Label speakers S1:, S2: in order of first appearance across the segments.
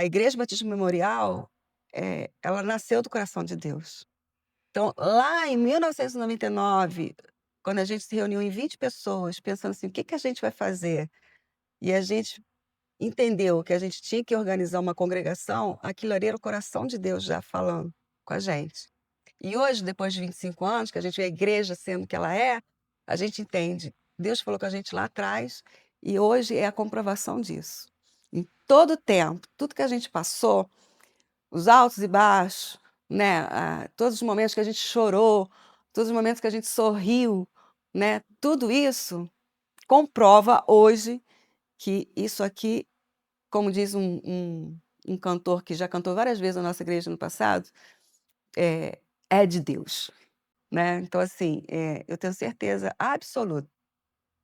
S1: A Igreja Batista Memorial, ela nasceu do coração de Deus. Então, lá em 1999, quando a gente se reuniu em 20 pessoas, pensando assim: "O que que a gente vai fazer?", e a gente entendeu que a gente tinha que organizar uma congregação, aquilo ali era o coração de Deus já falando com a gente. E hoje, depois de 25 anos, que a gente vê a igreja sendo o que ela é, a gente entende. Deus falou com a gente lá atrás e hoje é a comprovação disso. Em todo o tempo, tudo que a gente passou, os altos e baixos, né, todos os momentos que a gente chorou, todos os momentos que a gente sorriu, né, tudo isso comprova hoje que isso aqui, como diz um cantor que já cantou várias vezes na nossa igreja no passado, é de Deus. Né, então assim, eu tenho certeza absoluta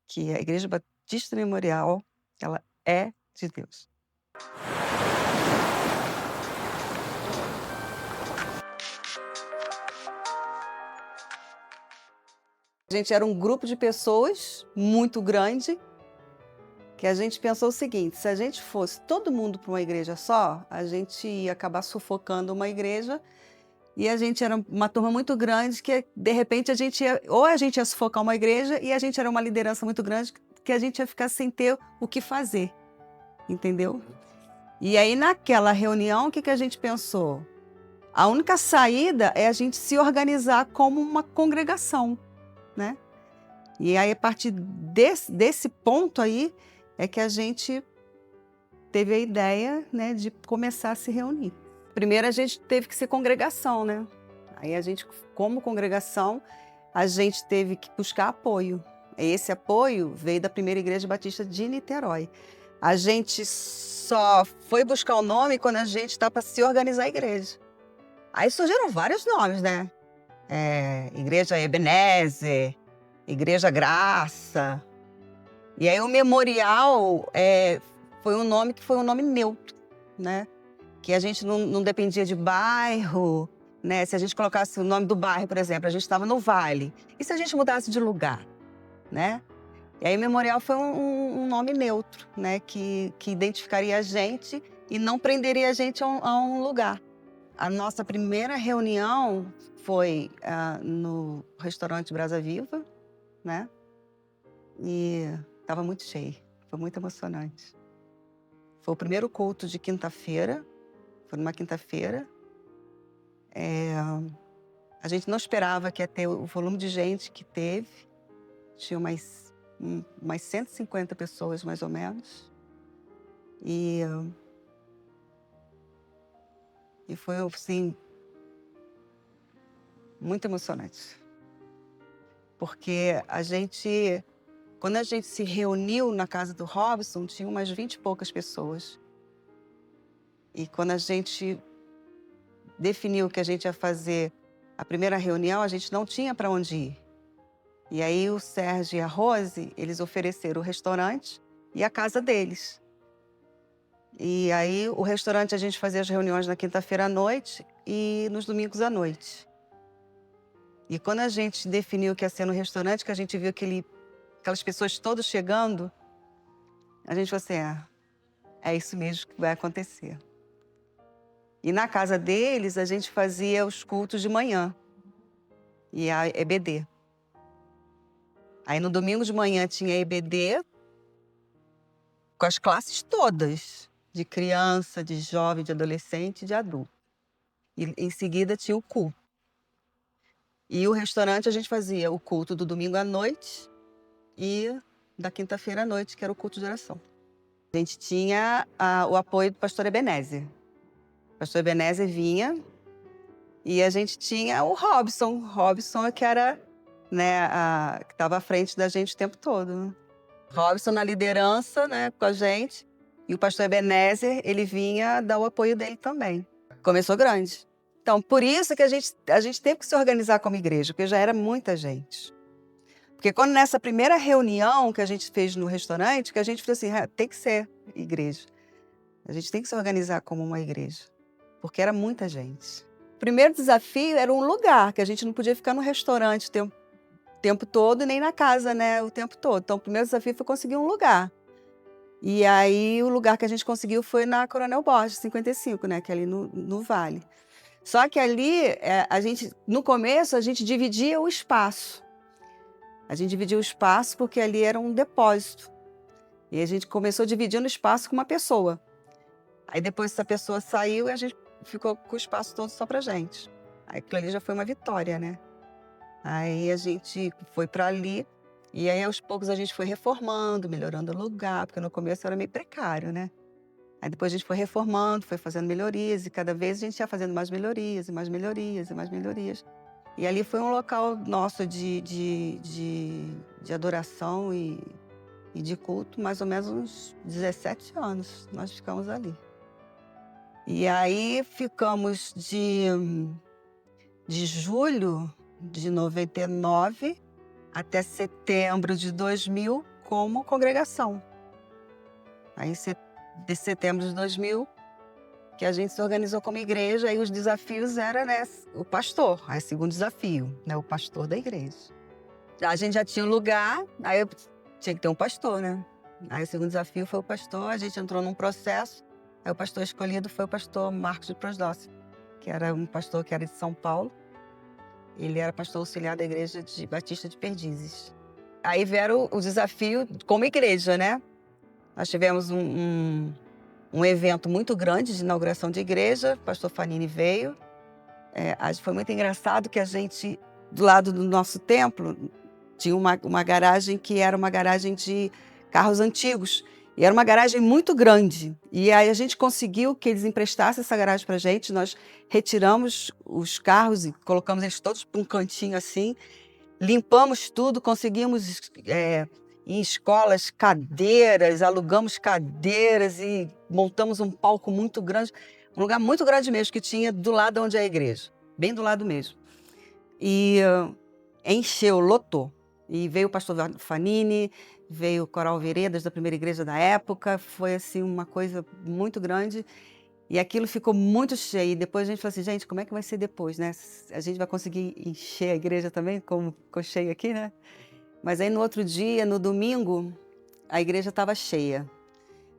S1: que a Igreja Batista Memorial, ela é de Deus. A gente era um grupo de pessoas muito grande, que a gente pensou o seguinte: se a gente fosse todo mundo para uma igreja só, a gente ia acabar sufocando uma igreja, e a gente era uma turma muito grande que, de repente, a gente ia sufocar uma igreja e a gente era uma liderança muito grande que a gente ia ficar sem ter o que fazer, entendeu? E aí, naquela reunião, o que que a gente pensou? A única saída é a gente se organizar como uma congregação, né? E aí, a partir desse ponto aí, é que a gente teve a ideia, né, de começar a se reunir. Primeiro, a gente teve que ser congregação, né? Aí a gente, como congregação, a gente teve que buscar apoio. Esse apoio veio da Primeira Igreja Batista de Niterói. A gente só foi buscar o nome quando a gente está para se organizar a igreja. Aí surgiram vários nomes, né? Igreja Ebenezer, Igreja Graça. E aí o Memorial foi um nome neutro, né? Que a gente não dependia de bairro, né? Se a gente colocasse o nome do bairro, por exemplo, a gente estava no Vale. E se a gente mudasse de lugar, né? E aí Memorial foi um nome neutro, né? Que identificaria a gente e não prenderia a gente a um lugar. A nossa primeira reunião foi no restaurante Brasa Viva, né? E estava muito cheio, foi muito emocionante. Foi o primeiro culto de quinta-feira, foi numa quinta-feira. A gente não esperava que ia ter o volume de gente que teve. Tinha umas 150 pessoas, mais ou menos. E foi, assim, muito emocionante. Porque quando a gente se reuniu na casa do Robson, tinha umas 20 e poucas pessoas. E quando a gente definiu que a gente ia fazer a primeira reunião, a gente não tinha para onde ir. E aí o Sérgio e a Rose, eles ofereceram o restaurante e a casa deles. E aí o restaurante a gente fazia as reuniões na quinta-feira à noite e nos domingos à noite. E quando a gente definiu que ia ser no restaurante, que a gente viu aquelas pessoas todas chegando, a gente falou assim: é isso mesmo que vai acontecer. E na casa deles, a gente fazia os cultos de manhã, e a EBD. Aí no domingo de manhã tinha EBD, com as classes todas, de criança, de jovem, de adolescente e de adulto. E em seguida tinha o culto. E o restaurante a gente fazia o culto do domingo à noite e da quinta-feira à noite, que era o culto de oração. A gente tinha o apoio do pastor Ebenezer. O pastor Ebenezer vinha e a gente tinha o Robson. Robson que era, né, que estava à frente da gente o tempo todo, né? Robson na liderança, né, com a gente. E o pastor Ebenezer, ele vinha dar o apoio dele também. Começou grande. Então, por isso que a gente teve que se organizar como igreja, porque já era muita gente. Porque quando nessa primeira reunião que a gente fez no restaurante, que a gente falou assim: tem que ser igreja. A gente tem que se organizar como uma igreja. Porque era muita gente. O primeiro desafio era um lugar, que a gente não podia ficar no restaurante o tempo todo, nem na casa, né, o tempo todo. Então, o primeiro desafio foi conseguir um lugar. E aí o lugar que a gente conseguiu foi na Coronel Borges, 55, né, que é ali no Vale. Só que ali, no começo, a gente dividia o espaço. A gente dividia o espaço porque ali era um depósito. E a gente começou dividindo o espaço com uma pessoa. Aí depois essa pessoa saiu e a gente ficou com o espaço todo só pra gente. Aí aquilo ali já foi uma vitória, né? Aí a gente foi para ali e aí aos poucos a gente foi reformando, melhorando o lugar, porque no começo era meio precário, né? Aí depois a gente foi reformando, foi fazendo melhorias e cada vez a gente ia fazendo mais melhorias e mais melhorias e mais melhorias. E ali foi um local nosso de adoração e de culto, mais ou menos uns 17 anos nós ficamos ali. E aí ficamos de julho de 99 até setembro de 2000 como congregação. Aí de setembro de 2000 que a gente se organizou como igreja, aí os desafios eram, né, o pastor, aí segundo desafio, né, o pastor da igreja. A gente já tinha um lugar, aí eu tinha que ter um pastor, né? Aí o segundo desafio foi o pastor, a gente entrou num processo, aí o pastor escolhido foi o pastor Marcos de Prosdócio, que era um pastor que era de São Paulo. Ele era pastor auxiliar da igreja de Batista de Perdizes. Aí vieram o desafio como igreja, né? Nós tivemos um evento muito grande de inauguração de igreja, o pastor Fanini veio. Foi muito engraçado que a gente, do lado do nosso templo, tinha uma garagem que era uma garagem de carros antigos. E era uma garagem muito grande. E aí a gente conseguiu que eles emprestassem essa garagem para a gente. Nós retiramos os carros e colocamos eles todos para um cantinho assim. Limpamos tudo, conseguimos em escolas cadeiras, alugamos cadeiras e montamos um palco muito grande. Um lugar muito grande mesmo, que tinha do lado onde é a igreja. Bem do lado mesmo. E encheu, lotou. E veio o pastor Fanini, veio o Coral Veredas da primeira igreja da época, foi assim uma coisa muito grande e aquilo ficou muito cheio. E depois a gente falou assim, gente, como é que vai ser depois, né? A gente vai conseguir encher a igreja também, como ficou cheio aqui, né? Mas aí no outro dia, no domingo, a igreja estava cheia.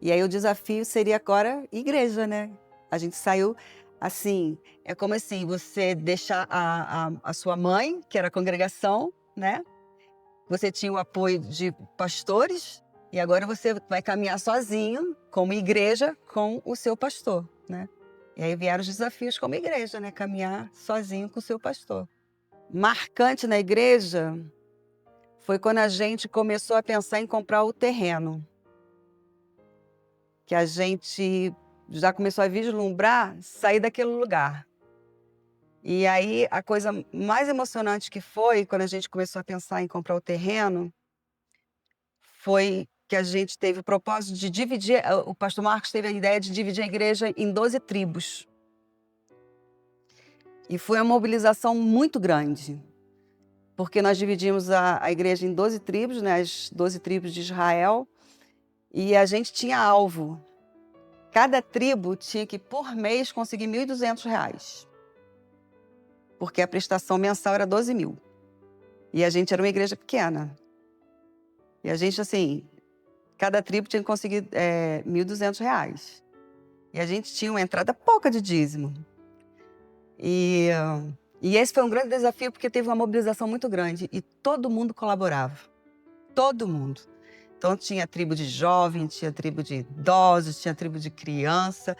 S1: E aí o desafio seria agora igreja, né? A gente saiu assim, é como assim, você deixar a sua mãe, que era a congregação, né? Você tinha o apoio de pastores e agora você vai caminhar sozinho, como igreja, com o seu pastor, né? E aí vieram os desafios como igreja, né? Caminhar sozinho com o seu pastor. Marcante na igreja foi quando a gente começou a pensar em comprar o terreno. Que a gente já começou a vislumbrar sair daquele lugar. E aí, a coisa mais emocionante que foi, quando a gente começou a pensar em comprar o terreno, foi que a gente teve o propósito de dividir, o pastor Marcos teve a ideia de dividir a igreja em 12 tribos. E foi uma mobilização muito grande, porque nós dividimos a igreja em 12 tribos, né, as 12 tribos de Israel, e a gente tinha alvo. Cada tribo tinha que, por mês, conseguir R$1.200. Porque a prestação mensal era 12 mil. E a gente era uma igreja pequena. E a gente, assim, cada tribo tinha que conseguir R$1.200. E a gente tinha uma entrada pouca de dízimo. E esse foi um grande desafio, porque teve uma mobilização muito grande. E todo mundo colaborava. Todo mundo. Então tinha tribo de jovem, tinha tribo de idosos, tinha tribo de criança.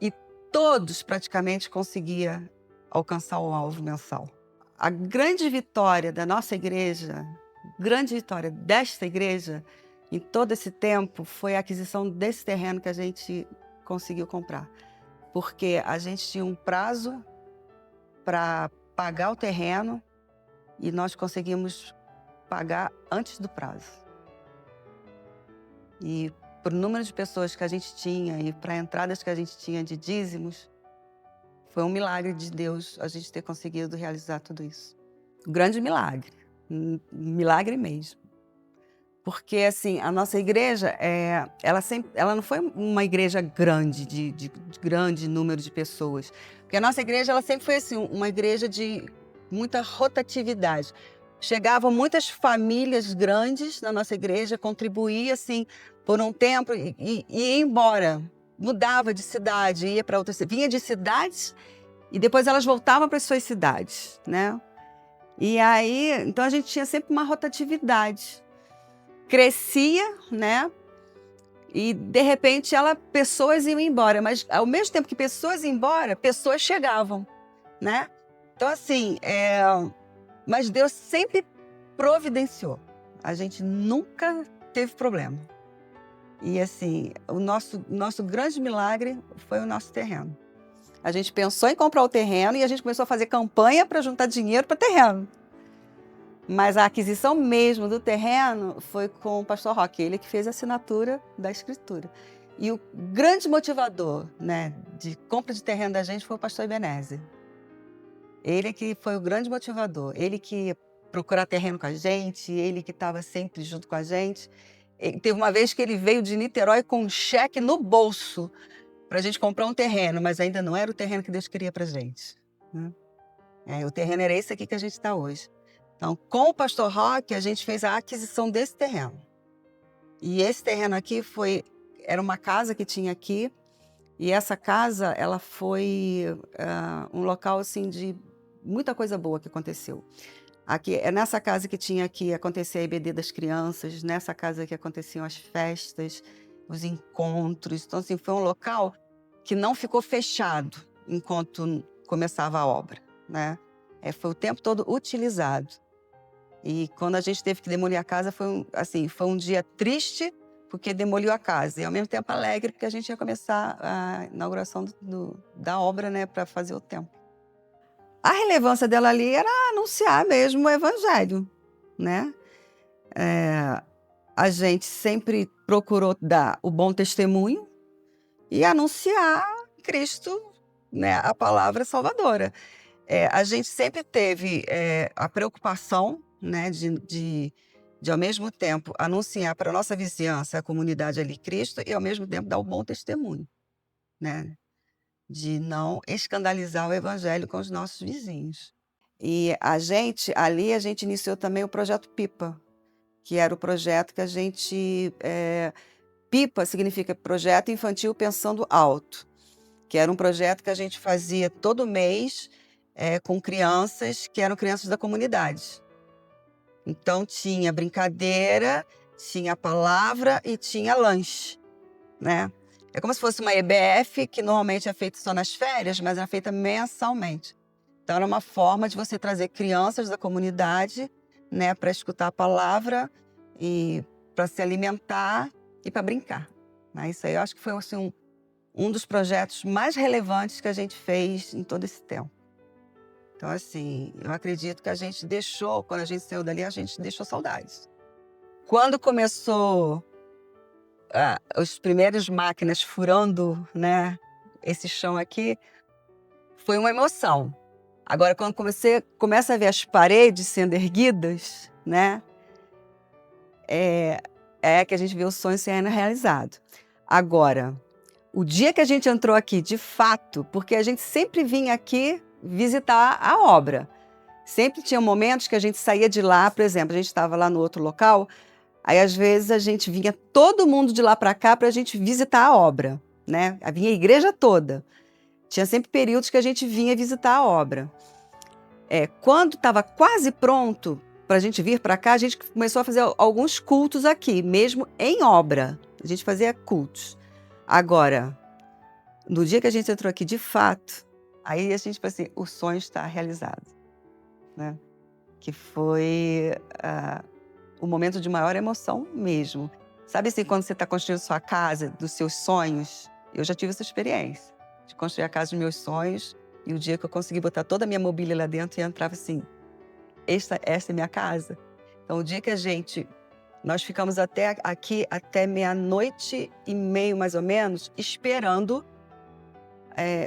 S1: E todos praticamente conseguiam alcançar o alvo mensal. A grande vitória da nossa igreja, grande vitória desta igreja, em todo esse tempo, foi a aquisição desse terreno que a gente conseguiu comprar. Porque a gente tinha um prazo para pagar o terreno e nós conseguimos pagar antes do prazo. E para o número de pessoas que a gente tinha e para entradas que a gente tinha de dízimos, foi um milagre de Deus a gente ter conseguido realizar tudo isso. Um grande milagre, um milagre mesmo. Porque, assim, a nossa igreja, ela não foi uma igreja grande, de grande número de pessoas. Porque a nossa igreja, ela sempre foi, assim, uma igreja de muita rotatividade. chegavam muitas famílias grandes na nossa igreja, contribuía assim por um tempo e ia embora. Mudava de cidade, ia para outra cidade. Vinha de cidades e depois elas voltavam para as suas cidades, né? E aí, então a gente tinha sempre uma rotatividade. Crescia, né? E de repente pessoas iam embora, mas ao mesmo tempo que pessoas iam embora, pessoas chegavam, né? Então assim, mas Deus sempre providenciou. A gente nunca teve problema. E assim, o nosso grande milagre foi o nosso terreno. A gente pensou em comprar o terreno e a gente começou a fazer campanha para juntar dinheiro para o terreno. Mas a aquisição mesmo do terreno foi com o pastor Roque, ele que fez a assinatura da escritura. E o grande motivador, né, de compra de terreno da gente foi o pastor Ebenezer. Ele que foi o grande motivador, ele que ia procurar terreno com a gente, ele que estava sempre junto com a gente. Teve uma vez que ele veio de Niterói com um cheque no bolso para a gente comprar um terreno, mas ainda não era o terreno que Deus queria para a gente, né? O terreno era esse aqui que a gente está hoje. Então, com o pastor Roque, a gente fez a aquisição desse terreno. E esse terreno aqui era uma casa que tinha aqui, e essa casa, ela foi um local assim de muita coisa boa que aconteceu. Aqui, é nessa casa que tinha aqui, acontecia a EBD das crianças, nessa casa que aconteciam as festas, os encontros. Então, assim, foi um local que não ficou fechado enquanto começava a obra, né? Foi o tempo todo utilizado. E quando a gente teve que demolir a casa, foi um dia triste, porque demoliu a casa. E ao mesmo tempo alegre, porque a gente ia começar a inauguração da obra, né, para fazer o templo. A relevância dela ali era anunciar mesmo o evangelho, né? A gente sempre procurou dar o bom testemunho e anunciar Cristo, né, a palavra salvadora. A gente sempre teve a preocupação, né, de ao mesmo tempo anunciar para a nossa vizinhança, a comunidade ali, Cristo, e ao mesmo tempo dar o bom testemunho, né? De não escandalizar o evangelho com os nossos vizinhos. E a gente iniciou também o projeto PIPA, que era o projeto que a gente... PIPA significa Projeto Infantil Pensando Alto, que era um projeto que a gente fazia todo mês com crianças que eram crianças da comunidade. Então tinha brincadeira, tinha palavra e tinha lanche, né? É como se fosse uma EBF, que normalmente é feita só nas férias, mas era feita mensalmente. Então era uma forma de você trazer crianças da comunidade, né, para escutar a palavra e para se alimentar e para brincar, né? Isso aí eu acho que foi assim, um dos projetos mais relevantes que a gente fez em todo esse tempo. Então, assim, eu acredito que a gente deixou, quando a gente saiu dali, a gente deixou saudades. Quando começou as primeiras máquinas furando, né, esse chão aqui, foi uma emoção. Agora, quando começa a ver as paredes sendo erguidas, né, é que a gente vê o sonho sendo realizado. Agora, o dia que a gente entrou aqui, de fato, porque a gente sempre vinha aqui visitar a obra. Sempre tinha momentos que a gente saía de lá, por exemplo, a gente estava lá no outro local, aí às vezes a gente vinha todo mundo de lá para cá para a gente visitar a obra, né? Vinha a igreja toda. Tinha sempre períodos que a gente vinha visitar a obra. Quando estava quase pronto para a gente vir para cá, a gente começou a fazer alguns cultos aqui, mesmo em obra. A gente fazia cultos. Agora, no dia que a gente entrou aqui, de fato, aí a gente, tipo assim, o sonho está realizado, né? Que foi o momento de maior emoção mesmo. Sabe assim, quando você está construindo sua casa, dos seus sonhos? Eu já tive essa experiência de construir a casa dos meus sonhos, e o dia que eu consegui botar toda a minha mobília lá dentro e entrava assim, essa é minha casa. Então, o dia que nós ficamos aqui até 00:30, mais ou menos, esperando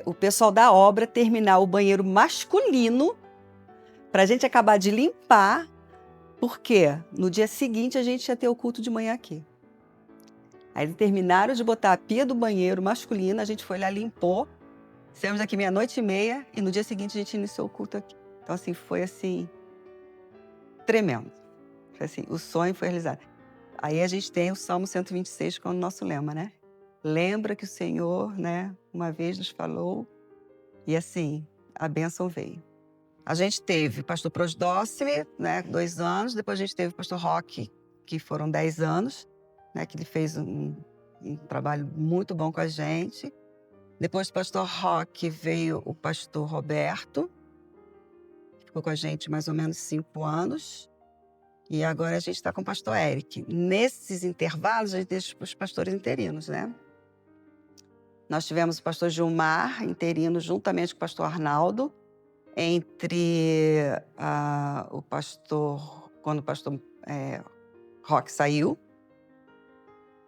S1: o pessoal da obra terminar o banheiro masculino para a gente acabar de limpar, porque no dia seguinte a gente ia ter o culto de manhã aqui. Aí eles terminaram de botar a pia do banheiro masculino, a gente foi lá, limpou, saímos aqui 00:30 e no dia seguinte a gente iniciou o culto aqui. Então, assim, foi assim, tremendo. Assim, o sonho foi realizado. Aí a gente tem o Salmo 126 como nosso lema, né? Lembra que o Senhor, né, uma vez nos falou, e assim, a bênção veio. A gente teve o pastor Prosdócime, né, 2 anos, depois a gente teve o pastor Roque, que foram 10 anos, né, que ele fez um trabalho muito bom com a gente. Depois do pastor Roque veio o pastor Roberto, que ficou com a gente mais ou menos 5 anos. E agora a gente está com o pastor Eric. Nesses intervalos, a gente deixa os pastores interinos, né? Nós tivemos o pastor Gilmar, interino, juntamente com o pastor Arnaldo, entre o pastor, quando o pastor Roque saiu.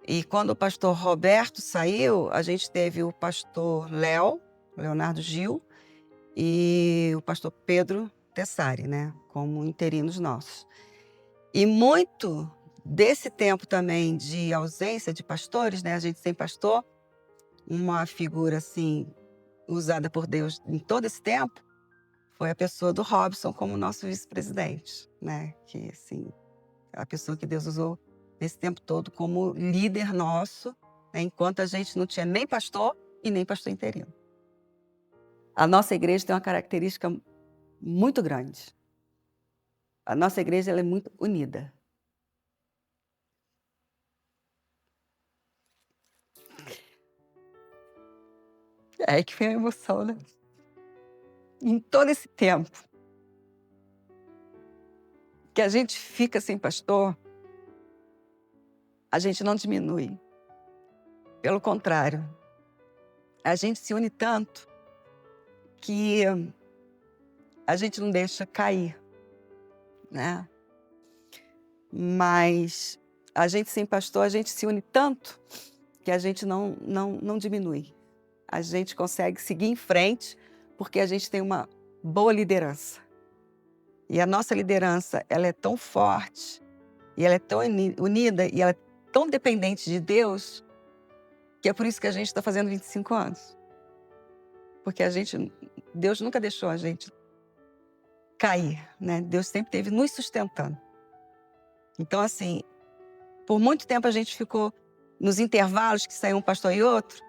S1: E quando o pastor Roberto saiu, a gente teve o pastor Leonardo Gil, e o pastor Pedro Tessari, né? Como interinos nossos. E muito desse tempo também de ausência de pastores, né? A gente sem pastor, uma figura assim usada por Deus em todo esse tempo, foi a pessoa do Robson como nosso vice-presidente, né? Que assim, a pessoa que Deus usou nesse tempo todo como líder nosso, né? Enquanto a gente não tinha nem pastor e nem pastor interino. A nossa igreja tem uma característica muito grande. A nossa igreja ela é muito unida. É que vem a emoção, né? Em todo esse tempo que a gente fica sem pastor, a gente não diminui. Pelo contrário, a gente se une tanto que a gente não deixa cair, né? Mas a gente sem pastor, a gente se une tanto que a gente não diminui. A gente consegue seguir em frente porque a gente tem uma boa liderança. E a nossa liderança, ela é tão forte, e ela é tão unida, e ela é tão dependente de Deus, que é por isso que a gente está fazendo 25 anos. Porque Deus nunca deixou a gente cair, né? Deus sempre esteve nos sustentando. Então, assim, por muito tempo a gente ficou nos intervalos que saiu um pastor e outro,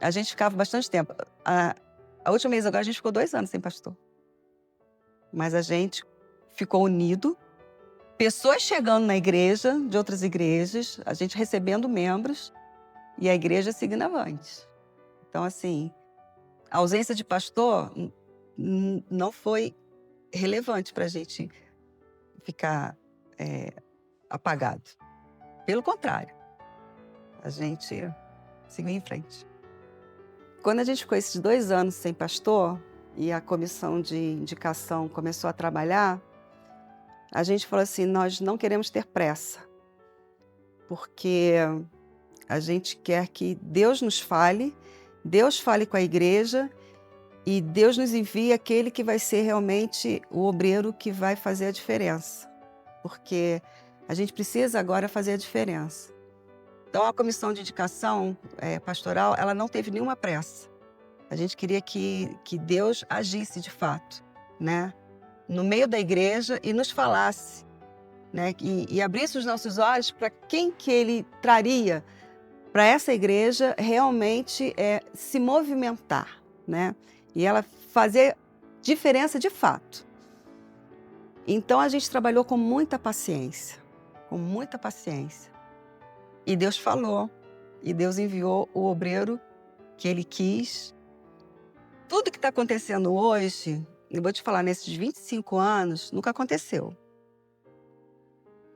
S1: a gente ficava bastante tempo. A última vez agora a gente ficou 2 anos sem pastor. Mas a gente ficou unido, pessoas chegando na igreja, de outras igrejas, a gente recebendo membros e a igreja seguindo avante. Então, assim, a ausência de pastor não foi relevante para a gente ficar apagado. Pelo contrário, a gente seguiu em frente. Quando a gente ficou esses 2 anos sem pastor e a comissão de indicação começou a trabalhar, a gente falou assim, nós não queremos ter pressa, porque a gente quer que Deus nos fale, Deus fale com a igreja e Deus nos envie aquele que vai ser realmente o obreiro que vai fazer a diferença. Porque a gente precisa agora fazer a diferença. Então, a comissão de indicação pastoral, ela não teve nenhuma pressa. A gente queria que Deus agisse de fato, né? No meio da igreja e nos falasse, né? E abrisse os nossos olhos para quem que Ele traria para essa igreja realmente se movimentar, né? E ela fazer diferença de fato. Então, a gente trabalhou com muita paciência, com muita paciência. E Deus falou, e Deus enviou o obreiro que Ele quis. Tudo que está acontecendo hoje, eu vou te falar, nesses 25 anos, nunca aconteceu,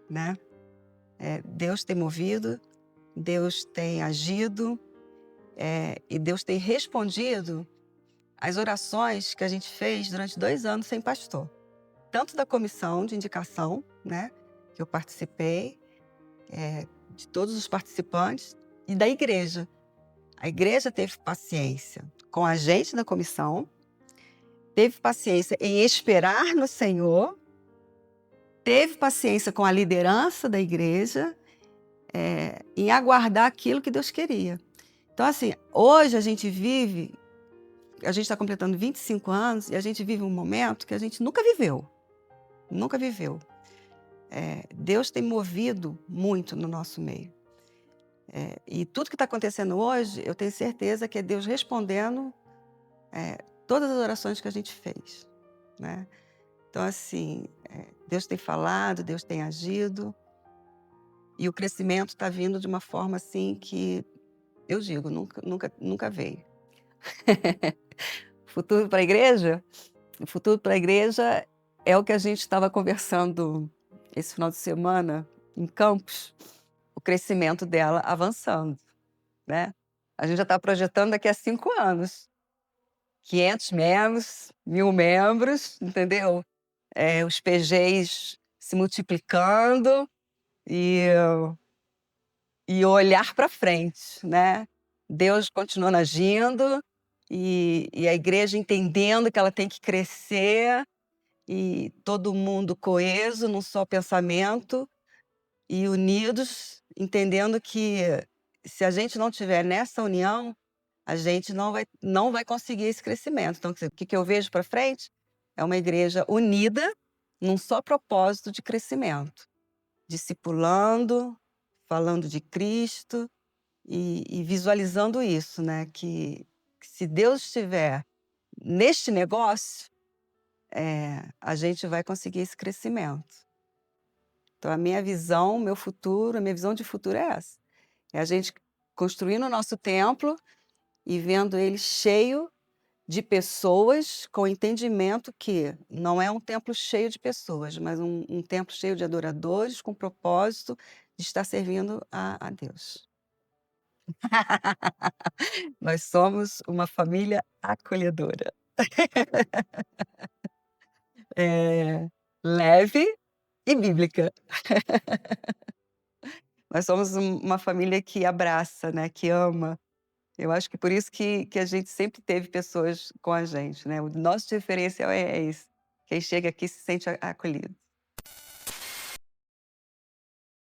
S1: né? Deus tem movido, Deus tem agido, e Deus tem respondido às orações que a gente fez durante 2 anos sem pastor. Tanto da comissão de indicação, né, que eu participei, de todos os participantes, e da igreja. A igreja teve paciência com a gente da comissão, teve paciência em esperar no Senhor, teve paciência com a liderança da igreja, em aguardar aquilo que Deus queria. Então, assim, hoje a gente está completando 25 anos e a gente vive um momento que a gente nunca viveu. Nunca viveu. Deus tem movido muito no nosso meio. E tudo que está acontecendo hoje, eu tenho certeza que é Deus respondendo, todas as orações que a gente fez, né. Então assim, Deus tem falado, Deus tem agido, e o crescimento está vindo de uma forma, assim, que eu digo, nunca veio. Futuro para a igreja? O futuro para a igreja é o que a gente estava conversando esse final de semana em Campos, o crescimento dela avançando, né. A gente já está projetando daqui a 5 anos, 500 membros, 1000 membros, entendeu. Os PGs se multiplicando e olhar para frente, né. Deus continuando agindo, e a igreja entendendo que ela tem que crescer, e todo mundo coeso num só pensamento e unidos, entendendo que se a gente não tiver nessa união, a gente não vai conseguir esse crescimento. Então, quer dizer, o que eu vejo para frente é uma igreja unida num só propósito de crescimento, discipulando, falando de Cristo e visualizando isso, né, que se Deus estiver neste negócio, a gente vai conseguir esse crescimento. Então a minha visão, meu futuro, a minha visão de futuro é essa. É a gente construindo o nosso templo e vendo ele cheio de pessoas com entendimento que não é um templo cheio de pessoas, mas um templo cheio de adoradores com propósito de estar servindo a Deus. Nós somos uma família acolhedora. Leve e bíblica. Nós somos uma família que abraça, né, que ama. Eu acho que por isso que a gente sempre teve pessoas com a gente, né, o nosso diferencial é esse, quem chega aqui se sente acolhido.